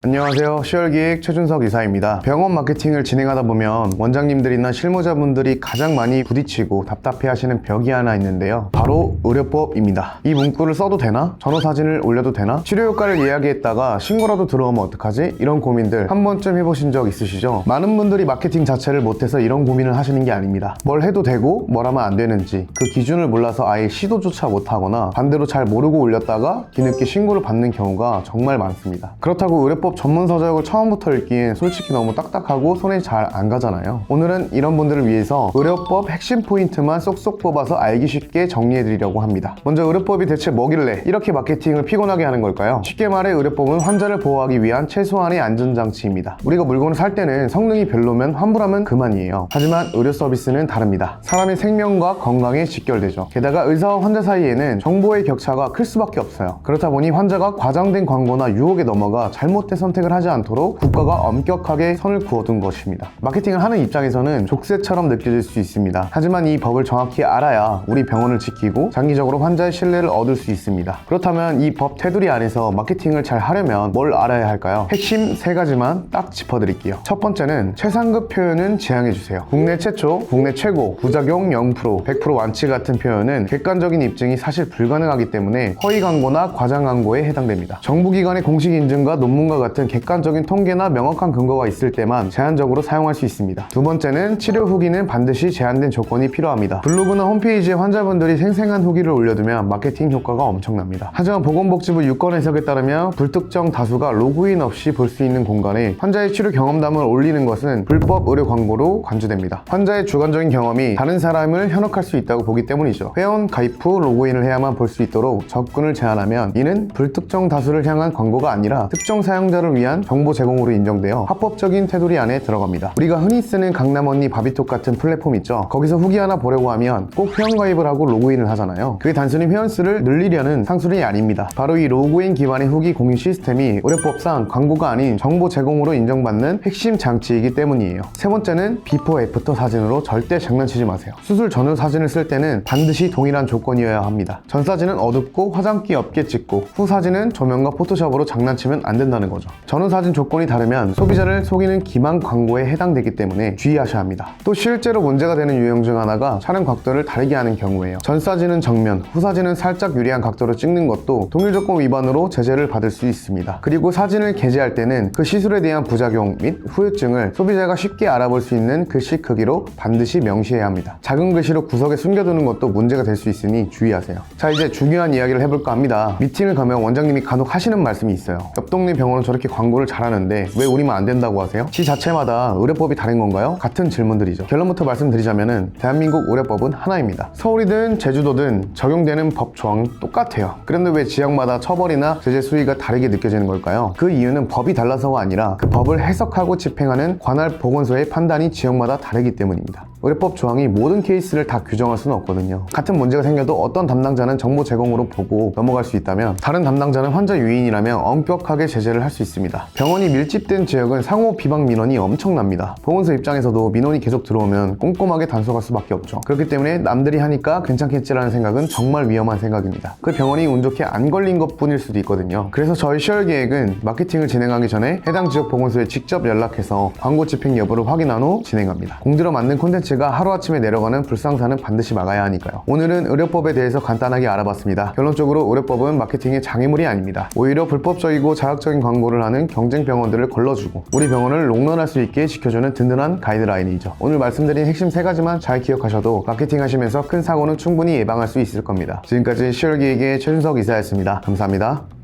안녕하세요. 시월기획 최준석 이사입니다. 병원 마케팅을 진행하다 보면 원장님들이나 실무자분들이 가장 많이 부딪히고 답답해하시는 벽이 하나 있는데요. 바로 의료법입니다. 이 문구를 써도 되나? 전후사진을 올려도 되나? 치료효과를 이야기했다가 신고라도 들어오면 어떡하지? 이런 고민들 한 번쯤 해보신 적 있으시죠? 많은 분들이 마케팅 자체를 못해서 이런 고민을 하시는 게 아닙니다. 뭘 해도 되고 뭘 하면 안 되는지 그 기준을 몰라서 아예 시도조차 못하거나 반대로 잘 모르고 올렸다가 뒤늦게 신고를 받는 경우가 정말 많습니다. 그렇다고 의료법 전문 서적을 처음부터 읽기엔 솔직히 너무 딱딱하고 손에 잘 안 가잖아요. 오늘은 이런 분들을 위해서 의료법 핵심 포인트만 쏙쏙 뽑아서 알기 쉽게 정리해드리려고 합니다. 먼저 의료법이 대체 뭐길래 이렇게 마케팅을 피곤하게 하는 걸까요? 쉽게 말해 의료법은 환자를 보호하기 위한 최소한의 안전장치입니다. 우리가 물건을 살 때는 성능이 별로면 환불하면 그만이에요. 하지만 의료 서비스는 다릅니다. 사람의 생명과 건강에 직결되죠. 게다가 의사와 환자 사이에는 정보의 격차가 클 수밖에 없어요. 그렇다 보니 환자가 과장된 광고나 유혹에 넘어가 잘못된 선택을 하지 않도록 국가가 엄격하게 선을 그어둔 것입니다. 마케팅을 하는 입장에서는 족쇄처럼 느껴질 수 있습니다. 하지만 이 법을 정확히 알아야 우리 병원을 지키고 장기적으로 환자의 신뢰를 얻을 수 있습니다. 그렇다면 이 법 테두리 안에서 마케팅을 잘 하려면 뭘 알아야 할까요? 핵심 3가지만 딱 짚어드릴게요. 첫 번째는 최상급 표현은 지양해주세요. 국내 최초, 국내 최고, 부작용 0%, 100% 완치 같은 표현은 객관적인 입증이 사실 불가능하기 때문에 허위 광고나 과장 광고에 해당됩니다. 정부기관의 공식 인증과 논문과 같은 객관적인 통계나 명확한 근거가 있을 때만 제한적으로 사용할 수 있습니다. 두 번째는 치료 후기는 반드시 제한된 조건이 필요합니다. 블로그나 홈페이지에 환자분들이 생생한 후기를 올려두면 마케팅 효과가 엄청납니다. 하지만 보건복지부 유권 해석에 따르면 불특정 다수가 로그인 없이 볼 수 있는 공간에 환자의 치료 경험담을 올리는 것은 불법 의료 광고로 간주됩니다. 환자의 주관적인 경험이 다른 사람을 현혹할 수 있다고 보기 때문이죠. 회원 가입 후 로그인을 해야만 볼 수 있도록 접근을 제한하면 이는 불특정 다수를 향한 광고가 아니라 특정 사용자를 위한 정보 제공으로 인정되어 합법적인 테두리 안에 들어갑니다. 우리가 흔히 쓰는 강남언니 바비톡 같은 플랫폼 있죠. 거기서 후기 하나 보려고 하면 꼭 회원가입을 하고 로그인을 하잖아요. 그게 단순히 회원수를 늘리려는 상술이 아닙니다. 바로 이 로그인 기반의 후기 공유 시스템이 의료법상 광고가 아닌 정보 제공으로 인정받는 핵심 장치이기 때문이에요. 세 번째는 비포 애프터 사진으로 절대 장난치지 마세요. 수술 전후 사진을 쓸 때는 반드시 동일한 조건이어야 합니다. 전 사진은 어둡고 화장기 없게 찍고 후 사진은 조명과 포토샵으로 장난치면 안 된다는 거죠. 전후 사진 조건이 다르면 소비자를 속이는 기만 광고에 해당되기 때문에 주의하셔야 합니다. 또 실제로 문제가 되는 유형 중 하나가 촬영 각도를 다르게 하는 경우예요. 전 사진은 정면, 후 사진은 살짝 유리한 각도로 찍는 것도 동일 조건 위반으로 제재를 받을 수 있습니다. 그리고 사진을 게재할 때는 그 시술에 대한 부작용 및 후유증을 소비자가 쉽게 알아볼 수 있는 글씨 크기로 반드시 명시해야 합니다. 작은 글씨로 구석에 숨겨두는 것도 문제가 될 수 있으니 주의하세요. 자, 이제 중요한 이야기를 해볼까 합니다. 미팅을 가면 원장님이 간혹 하시는 말씀이 있어요. 옆 동네 병원은 저렇게 광고를 잘하는데 왜 우리만 안 된다고 하세요? 시 자체마다 의료법이 다른 건가요? 같은 질문들이죠. 결론부터 말씀드리자면은 대한민국 의료법은 하나입니다. 서울이든 제주도든 적용되는 법 조항은 똑같아요. 그런데 왜 지역마다 처벌이나 제재 수위가 다르게 느껴지는 걸까요? 그 이유는 법이 달라서가 아니라 그 법을 해석하고 집행하는 관할 보건소의 판단이 지역마다 다르기 때문입니다. 의료법 조항이 모든 케이스를 다 규정할 수는 없거든요. 같은 문제가 생겨도 어떤 담당자는 정보 제공으로 보고 넘어갈 수 있다면 다른 담당자는 환자 유인이라면 엄격하게 제재를 할 수 있습니다. 병원이 밀집된 지역은 상호 비방 민원이 엄청납니다. 보건소 입장에서도 민원이 계속 들어오면 꼼꼼하게 단속할 수밖에 없죠. 그렇기 때문에 남들이 하니까 괜찮겠지라는 생각은 정말 위험한 생각입니다. 그 병원이 운 좋게 안 걸린 것뿐일 수도 있거든요. 그래서 저희 시월계획은 마케팅을 진행하기 전에 해당 지역 보건소에 직접 연락해서 광고 집행 여부를 확인한 후 진행합니다. 공들여 만든 콘텐츠가 하루아침에 내려가는 불상사는 반드시 막아야 하니까요. 오늘은 의료법에 대해서 간단하게 알아봤습니다. 결론적으로 의료법은 마케팅의 장애물이 아닙니다. 오히려 불법적이고 자극적인 광고를 하는 경쟁 병원들을 걸러주고 우리 병원을 롱런할 수 있게 지켜주는 든든한 가이드라인이죠. 오늘 말씀드린 핵심 3가지만 잘 기억하셔도 마케팅 하시면서 큰 사고는 충분히 예방할 수 있을 겁니다. 지금까지 시월기획의 최준석 이사였습니다. 감사합니다.